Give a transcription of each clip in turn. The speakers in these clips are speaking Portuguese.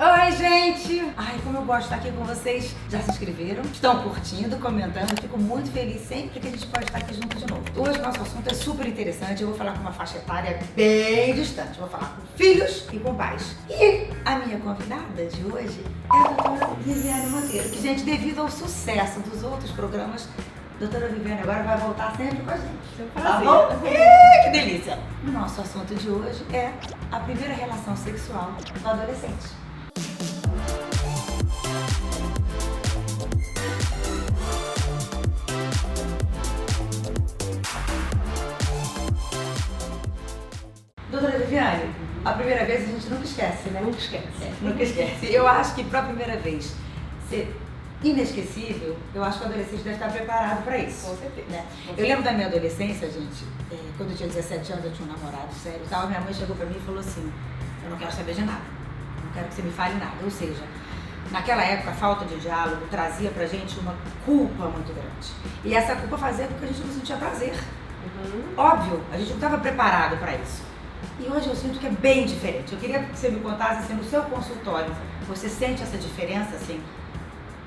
Oi, gente! Ai, como eu gosto de estar aqui com vocês. Já se inscreveram? Estão curtindo, comentando? Eu fico muito feliz sempre que a gente pode estar aqui junto de novo. Hoje o nosso assunto é super interessante. Eu vou falar com uma faixa etária bem distante. Eu vou falar com filhos e com pais. E a minha convidada de hoje é a doutora Viviane Monteiro, que, gente, devido ao sucesso dos outros programas, a doutora Viviane agora vai voltar sempre com a gente. Tá bom? Que delícia! O nosso assunto de hoje é a primeira relação sexual do adolescente. Doutora Viviane, a primeira vez a gente nunca esquece, né? Nunca esquece. Nunca esquece. Eu acho que para a primeira vez ser inesquecível, eu acho que o adolescente deve estar preparado para isso. Com certeza. Né? Eu lembro da minha adolescência, gente, quando eu tinha 17 anos, eu tinha um namorado sério e tal, minha mãe chegou para mim e falou assim, eu não quero saber de nada, não quero que você me fale nada. Ou seja, naquela época a falta de diálogo trazia pra gente uma culpa muito grande. E essa culpa fazia com que a gente não sentia prazer. Óbvio, a gente não estava preparado para isso. E hoje eu sinto que é bem diferente. Eu queria que você me contasse, assim, no seu consultório, você sente essa diferença, assim,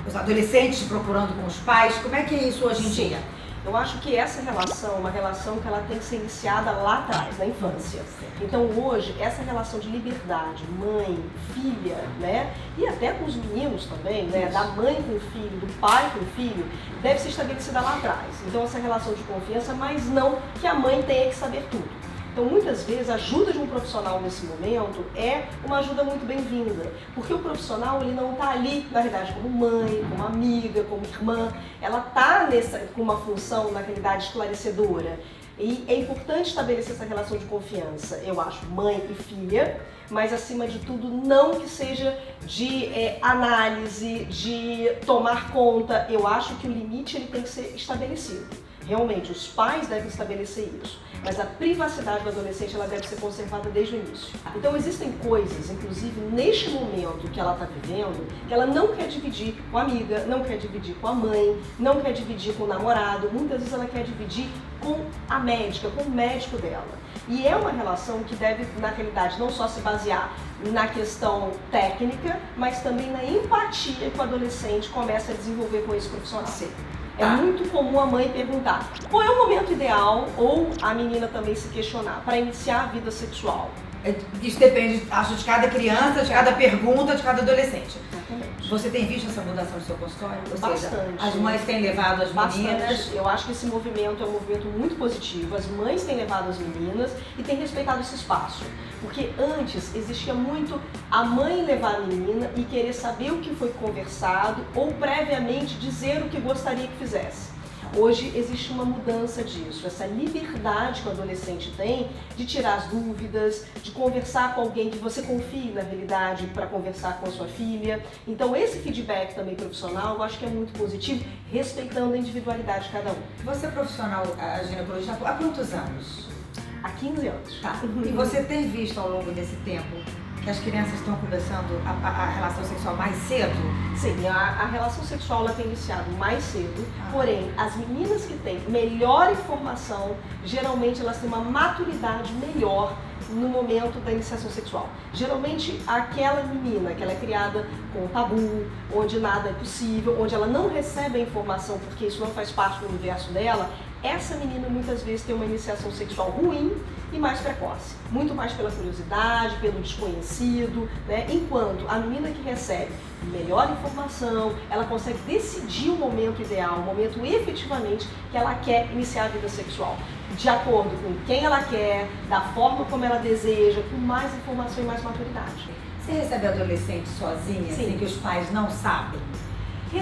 os adolescentes procurando com os pais, como é que é isso hoje em dia? Eu acho que essa relação é uma relação que ela tem que ser iniciada lá atrás, na infância. Então hoje, essa relação de liberdade, mãe, filha, né, e até com os meninos também, né, da mãe com o filho, do pai com o filho, deve ser estabelecida lá atrás. Então essa relação de confiança, mas não que a mãe tenha que saber tudo. Então, muitas vezes, a ajuda de um profissional nesse momento é uma ajuda muito bem-vinda, porque o profissional ele não está ali, na realidade, como mãe, como amiga, como irmã, ela está com uma função, na realidade, esclarecedora. E é importante estabelecer essa relação de confiança, eu acho, mãe e filha, mas acima de tudo não que seja de análise, de tomar conta. Eu acho que o limite ele tem que ser estabelecido. Realmente, os pais devem estabelecer isso, mas a privacidade do adolescente ela deve ser conservada desde o início. Então existem coisas, inclusive neste momento que ela está vivendo, que ela não quer dividir com a amiga, não quer dividir com a mãe, não quer dividir com o namorado, muitas vezes ela quer dividir com a médica, com o médico dela. E é uma relação que deve, na realidade, não só se basear na questão técnica, mas também na empatia que o adolescente começa a desenvolver com esse profissional. Sim. É muito comum a mãe perguntar qual é o momento ideal, ou a menina também se questionar, para iniciar a vida sexual. Isso depende, acho, de cada criança, de cada pergunta, de cada adolescente. Exatamente. Você tem visto essa mudança no seu consultório? Ou Bastante. seja, as mães têm levado as meninas? Eu acho que esse movimento é um movimento muito positivo. As mães têm levado as meninas e têm respeitado esse espaço. Porque antes existia muito a mãe levar a menina e querer saber o que foi conversado ou previamente dizer o que gostaria que fizesse. Hoje existe uma mudança disso, essa liberdade que o adolescente tem de tirar as dúvidas, de conversar com alguém que você confie na realidade para conversar com a sua filha. Então esse feedback também profissional eu acho que é muito positivo, respeitando a individualidade de cada um. Você é profissional ginecologista há quantos anos? Há 15 anos. Tá. E você tem visto ao longo desse tempo que as crianças estão começando a relação sexual mais cedo? Sim, a relação sexual ela tem iniciado mais cedo, porém as meninas que têm melhor informação, geralmente elas têm uma maturidade melhor no momento da iniciação sexual. Geralmente aquela menina que ela é criada com tabu, onde nada é possível, onde ela não recebe a informação porque isso não faz parte do universo dela, essa menina muitas vezes tem uma iniciação sexual ruim e mais precoce. Muito mais pela curiosidade, pelo desconhecido, né? Enquanto a menina que recebe melhor informação, ela consegue decidir o momento ideal, o momento efetivamente que ela quer iniciar a vida sexual. De acordo com quem ela quer, da forma como ela deseja, com mais informação e mais maturidade. Você recebe adolescente sozinha, assim, que os pais não sabem?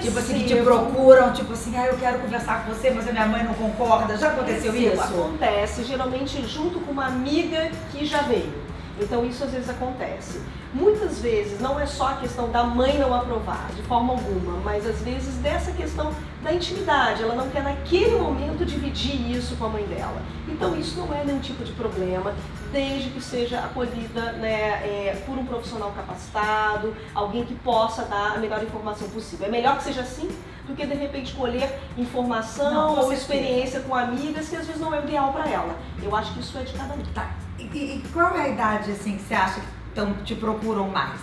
Tipo assim, que te Recebo. procuram, tipo assim, eu quero conversar com você, mas a minha mãe não concorda. Já aconteceu isso? Acontece, geralmente junto com uma amiga que já veio. Então isso às vezes acontece. Muitas vezes não é só a questão da mãe não aprovar, de forma alguma, mas às vezes dessa questão da intimidade. Ela não quer naquele momento dividir isso com a mãe dela. Então isso não é nenhum tipo de problema, desde que seja acolhida, né, por um profissional capacitado, alguém que possa dar a melhor informação possível. É melhor que seja assim do que de repente colher informação ou experiência com amigas que às vezes não é o ideal para ela. Eu acho que isso é de cada um. Tá. E qual é a idade assim que você acha que te procuram mais?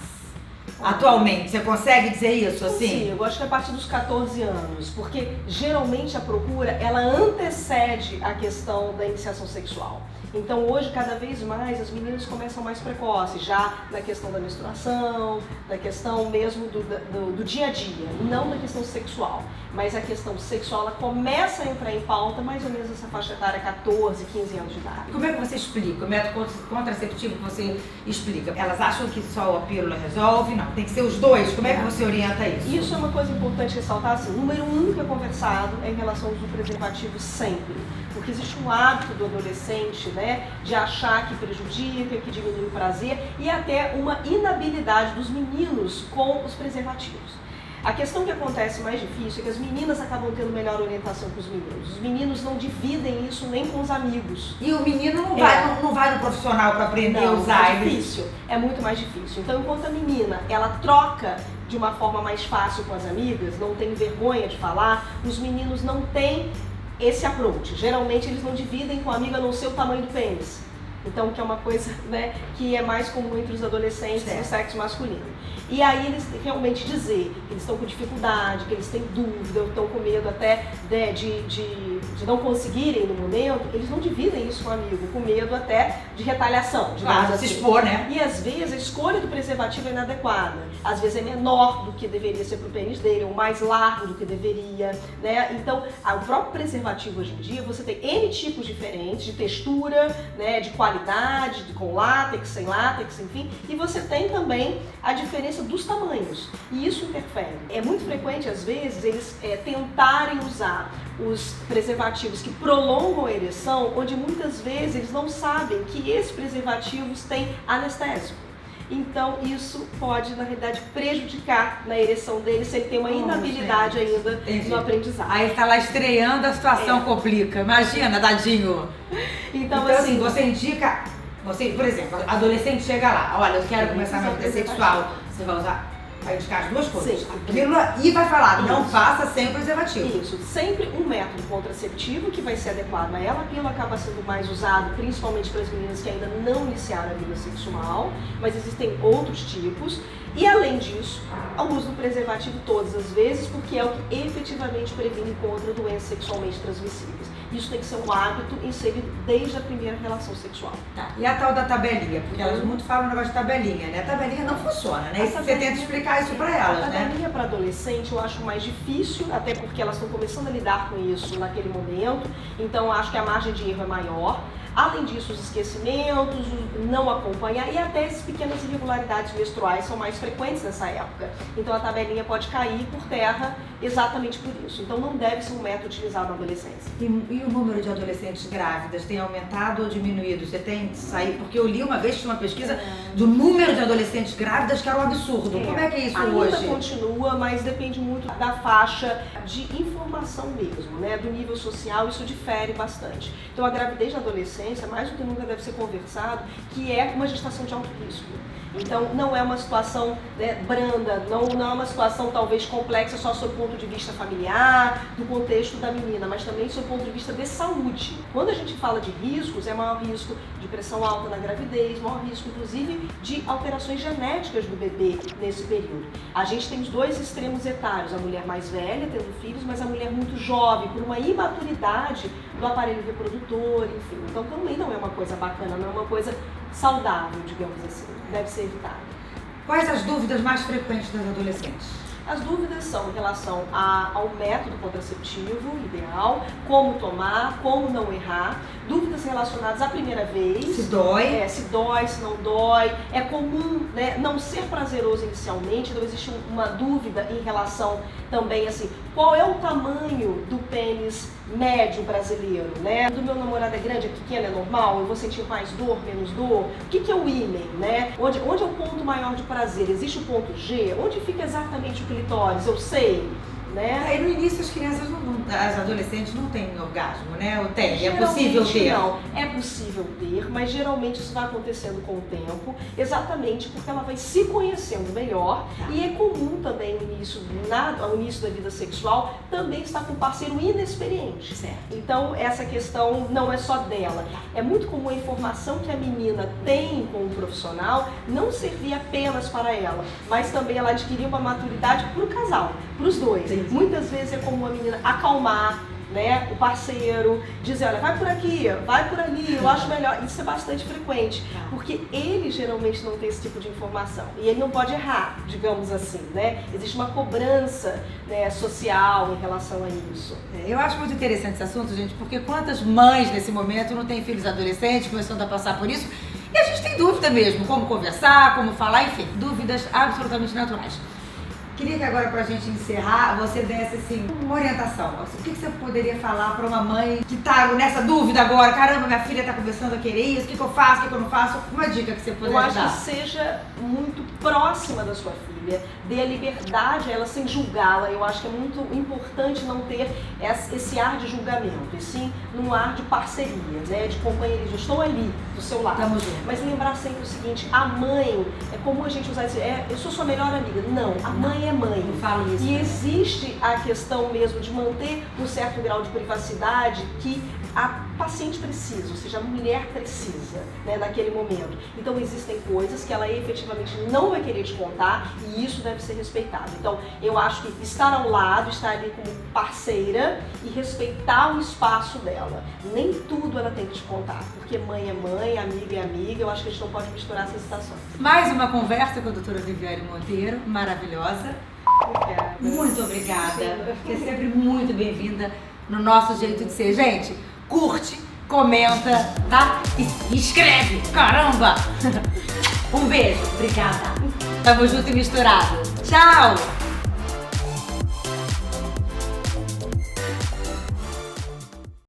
atualmente? Você consegue dizer isso assim? Sim, eu acho que é a partir dos 14 anos, porque geralmente a procura, ela antecede a questão da iniciação sexual. Então hoje, cada vez mais, as meninas começam mais precoces, já na questão da menstruação, na questão mesmo do dia a dia, não na questão sexual. Mas a questão sexual, ela começa a entrar em pauta mais ou menos nessa faixa etária, 14, 15 anos de idade. Como é que você explica? O método contraceptivo que você explica? Elas acham que só a pílula resolve? Não, tem que ser os dois. Como é que você orienta isso? Isso é uma coisa importante ressaltar, assim, número 1 que é conversado é em relação ao uso do preservativo sempre. Porque existe um hábito do adolescente, né, de achar que prejudica, que diminui o prazer e até uma inabilidade dos meninos com os preservativos. A questão que acontece mais difícil é que as meninas acabam tendo melhor orientação que os meninos. Os meninos não dividem isso nem com os amigos. E o menino não vai no profissional para aprender a usar. É difícil, é muito mais difícil. Então, enquanto a menina, ela troca de uma forma mais fácil com as amigas, não tem vergonha de falar, os meninos não têm esse approach. Geralmente eles não dividem com a amiga a não ser o tamanho do pênis. Então, que é uma coisa, né, que é mais comum entre os adolescentes do sexo masculino. E aí eles realmente dizer que eles estão com dificuldade, que eles têm dúvida, ou estão com medo até de não conseguirem no momento, eles não dividem isso com o amigo, com medo até de retaliação. Claro, se expor, né? E às vezes a escolha do preservativo é inadequada. Às vezes é menor do que deveria ser para o pênis dele, ou mais largo do que deveria, né? Então, o próprio preservativo hoje em dia, você tem N tipos diferentes, de textura, né, de qualidade, com látex, sem látex, enfim, e você tem também a diferença dos tamanhos, e isso interfere. É muito frequente, às vezes, eles tentarem usar os preservativos que prolongam a ereção, onde muitas vezes eles não sabem que esses preservativos têm anestésico. Então isso pode, na realidade, prejudicar na ereção dele se ele tem uma inabilidade ainda no aprendizado. Aí ele tá lá estreando, a situação complica. Imagina, dadinho. Então assim, você indica, por exemplo, adolescente chega lá, olha, eu quero começar minha vida sexual, você vai usar, vai indicar as duas coisas, a pílula e vai falar, não faça sem o preservativo. Isso, sempre um método contraceptivo que vai ser adequado a ela. A pílula acaba sendo mais usado principalmente para as meninas que ainda não iniciaram a vida sexual, mas existem outros tipos. E além disso, o uso do preservativo todas as vezes, porque é o que efetivamente previne contra doenças sexualmente transmissíveis. Isso tem que ser um hábito inserido desde a primeira relação sexual. Tá. E a tal da tabelinha? Porque elas muito falam o negócio de tabelinha, né? A tabelinha não funciona, né? Você tenta explicar isso para elas, né? A tabelinha para adolescente eu acho mais difícil, até porque elas estão começando a lidar com isso naquele momento, então eu acho que a margem de erro é maior. Além disso, os esquecimentos, o não acompanhar e até as pequenas irregularidades menstruais são mais frequentes nessa época. Então a tabelinha pode cair por terra exatamente por isso. Então não deve ser um método utilizado na adolescência. E o número de adolescentes grávidas tem aumentado ou diminuído? Você tem saído? Porque eu li uma vez, tinha uma pesquisa do número de adolescentes grávidas que era um absurdo. Como é que é isso hoje? Ainda continua, mas depende muito da faixa de informação mesmo, né? Do nível social, isso difere bastante. Então a gravidez na adolescência, mais do que nunca deve ser conversado, que é uma gestação de alto risco. Então não é uma situação, né, branda, não é uma situação talvez complexa só sob o ponto de vista familiar, do contexto da menina, mas também sob o ponto de vista de saúde. Quando a gente fala de riscos, é maior risco de pressão alta na gravidez, maior risco inclusive de alterações genéticas do bebê nesse período. A gente tem os dois extremos etários, a mulher mais velha tendo filhos, mas a mulher muito jovem, por uma imaturidade do aparelho reprodutor, enfim. Então também não é uma coisa bacana, não é uma coisa saudável, digamos assim, deve ser evitada. Quais as dúvidas mais frequentes das adolescentes? As dúvidas são em relação ao método contraceptivo ideal, como tomar, como não errar, dúvidas relacionadas à primeira vez. Se dói. Se dói, se não dói. É comum, né, não ser prazeroso inicialmente, então existe uma dúvida em relação também, assim, qual é o tamanho do pênis médio brasileiro, né? Do meu namorado é grande, é pequeno, é normal? Eu vou sentir mais dor, menos dor? O que é o ímen, né? Onde é o ponto maior de prazer? Existe o ponto G? Onde fica exatamente o clitóris? Eu sei. né? Aí no início as crianças, as adolescentes não têm orgasmo, né? Ou tem? É possível ter? Não, é possível ter, mas geralmente isso vai acontecendo com o tempo, exatamente porque ela vai se conhecendo melhor. E é comum também no início, ao início da vida sexual, também estar com um parceiro inexperiente. Certo. Então essa questão não é só dela. É muito comum a informação que a menina tem com o profissional não servir apenas para ela, mas também ela adquirir uma maturidade para o casal, para os dois. Sim. Muitas vezes é comum a menina acalmar, né, o parceiro, dizer, olha, vai por aqui, vai por ali, eu acho melhor. Isso é bastante frequente, porque ele geralmente não tem esse tipo de informação. E ele não pode errar, digamos assim, né? Existe uma cobrança, né, social em relação a isso. Eu acho muito interessante esse assunto, gente, porque quantas mães nesse momento não têm filhos adolescentes, começando a passar por isso, e a gente tem dúvida mesmo, como conversar, como falar, enfim, dúvidas absolutamente naturais. Queria que agora, pra gente encerrar, você desse assim, uma orientação. O que você poderia falar pra uma mãe que tá nessa dúvida agora? Caramba, minha filha tá começando a querer isso, o que eu faço, o que eu não faço? Uma dica que você poderia dar. Eu acho que seja muito próxima da sua filha, dê a liberdade a ela sem julgá-la. Eu acho que é muito importante não ter esse ar de julgamento, e sim num ar de parceria, né, de companheirismo. Estou ali, do seu lado. Tamo junto. Mas lembrar sempre o seguinte, a mãe, é comum a gente usar isso, eu sou sua melhor amiga. Não, a mãe é mãe. Eu falo isso. E né? existe a questão mesmo de manter um certo grau de privacidade que a paciente precisa, ou seja, a mulher precisa, né, naquele momento. Então existem coisas que ela efetivamente não vai querer te contar e isso deve ser respeitado. Então eu acho que estar ao lado, estar ali como parceira e respeitar o espaço dela. Nem tudo ela tem que te contar, porque mãe é mãe, amiga é amiga, eu acho que a gente não pode misturar essas situações. Mais uma conversa com a doutora Viviane Monteiro, maravilhosa. Obrigada. Muito obrigada. Sim. Você é sempre muito bem-vinda no nosso jeito de ser. Gente, curte, comenta, tá? E se inscreve, caramba! Um beijo, obrigada. Tamo junto e misturado. Tchau!